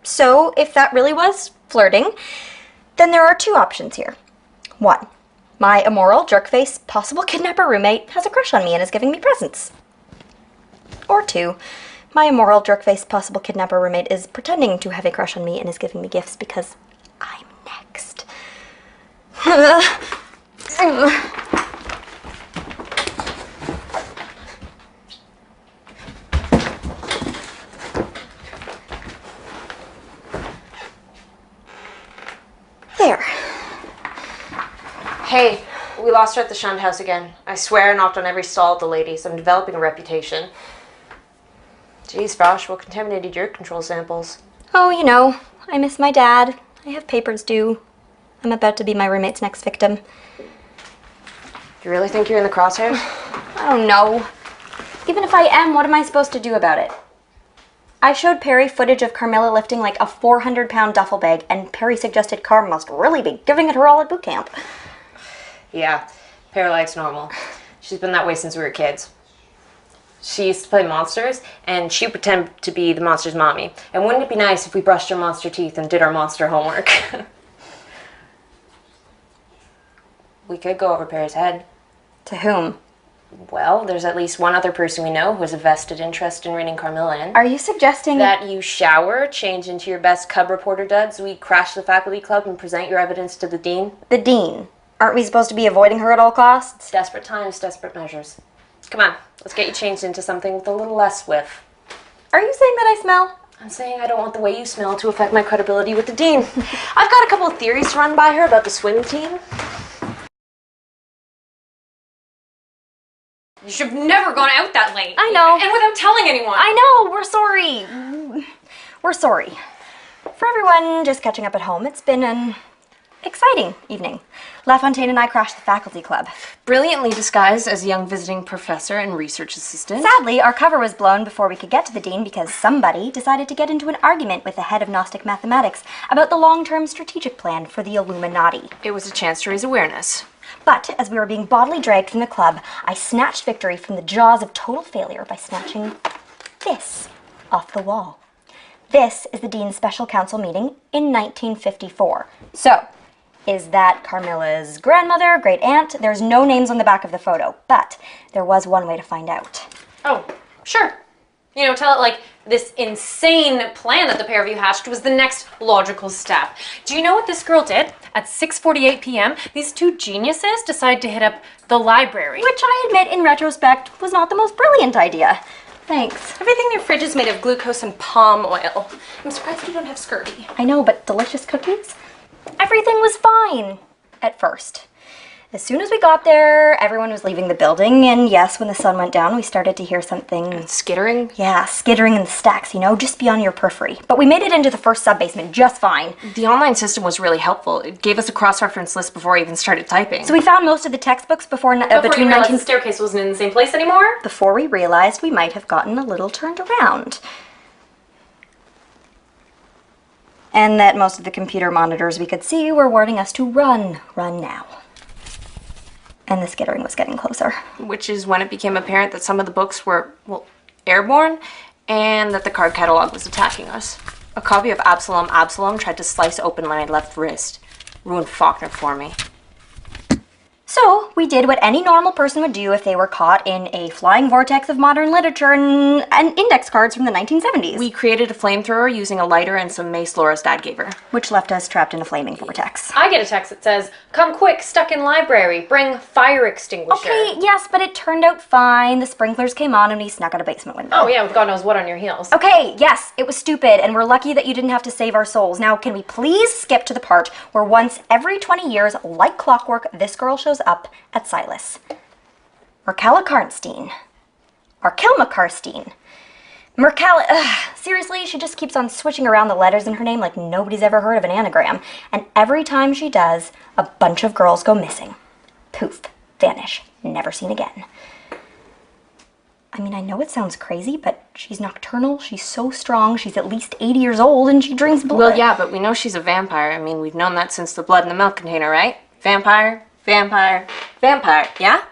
So if that really was flirting, then there are two options here. One, my immoral, jerk-face, possible kidnapper roommate has a crush on me and is giving me presents. Or two, my immoral, jerk-face, possible kidnapper roommate is pretending to have a crush on me and is giving me gifts because I'm next. There. Hey, we lost her at the shunned house again. I swear I knocked on every stall at the ladies. I'm developing a reputation. Jeez, Frosh, what contaminated your control samples? Oh, you know, I miss my dad. I have papers due. I'm about to be my roommate's next victim. You really think you're in the crosshairs? I don't know. Even if I am, what am I supposed to do about it? I showed Perry footage of Carmilla lifting like a 400-pound duffel bag, and Perry suggested Carm must really be giving it her all at boot camp. Yeah, Paralyte's normal. She's been that way since we were kids. She used to play monsters, and she would pretend to be the monster's mommy. And wouldn't it be nice if we brushed our monster teeth and did our monster homework? We could go over Perry's head. To whom? Well, there's at least one other person we know who has a vested interest in reining Carmilla in. Are you suggesting that you shower, change into your best cub reporter duds, we crash the faculty club, and present your evidence to the dean? The dean? Aren't we supposed to be avoiding her at all costs? Desperate times, desperate measures. Come on, let's get you changed into something with a little less whiff. Are you saying that I smell? I'm saying I don't want the way you smell to affect my credibility with the dean. I've got a couple of theories to run by her about the swim team. You should have never gone out that late. I know. And without telling anyone. I know, we're sorry. We're sorry. For everyone just catching up at home, it's been an exciting evening. LaFontaine and I crashed the faculty club. Brilliantly disguised as a young visiting professor and research assistant. Sadly, our cover was blown before we could get to the dean because somebody decided to get into an argument with the head of Gnostic mathematics about the long-term strategic plan for the Illuminati. It was a chance to raise awareness. But as we were being bodily dragged from the club, I snatched victory from the jaws of total failure by snatching this off the wall. This is the Dean's Special Council meeting in 1954. So, is that Carmilla's grandmother, great aunt? There's no names on the back of the photo, but there was one way to find out. Oh, sure. You know, tell it like this insane plan that the pair of you hatched was the next logical step. Do you know what this girl did? At 6:48 p.m., these two geniuses decided to hit up the library. Which I admit, in retrospect, was not the most brilliant idea. Thanks. Everything in your fridge is made of glucose and palm oil. I'm surprised you don't have scurvy. I know, but delicious cookies? Everything was fine at first. As soon as we got there, everyone was leaving the building, and yes, when the sun went down, we started to hear something... Skittering? Yeah, skittering in the stacks, you know, just beyond your periphery. But we made it into the first sub-basement just fine. The online system was really helpful. It gave us a cross-reference list before I even started typing. So we found most of the textbooks before between 19... the staircase wasn't in the same place anymore? Before we realized we might have gotten a little turned around. And that most of the computer monitors we could see were warning us to run now. And the skittering was getting closer. Which is when it became apparent that some of the books were, well, airborne, and that the card catalog was attacking us. A copy of Absalom tried to slice open my left wrist. Ruined Faulkner for me. So we did what any normal person would do if they were caught in a flying vortex of modern literature and index cards from the 1970s. We created a flamethrower using a lighter and some mace Laura's dad gave her. Which left us trapped in a flaming vortex. I get a text that says, "Come quick, stuck in library, bring fire extinguisher." Okay, yes, but it turned out fine. The sprinklers came on and we snuck out a basement window. Oh yeah, with God knows what on your heels. Okay, yes, it was stupid, and we're lucky that you didn't have to save our souls. Now, can we please skip to the part where once every 20 years, like clockwork, this girl shows up at Silas? Mercalla Karnstein. Or Kilma Karstein. Seriously, she just keeps on switching around the letters in her name like nobody's ever heard of an anagram. And every time she does, a bunch of girls go missing. Poof. Vanish. Never seen again. I mean, I know it sounds crazy, but she's nocturnal, she's so strong, she's at least 80 years old, and she drinks blood. Well, yeah, but we know she's a vampire. I mean, we've known that since the blood in the milk container, right? Vampire, vampire, vampire, yeah?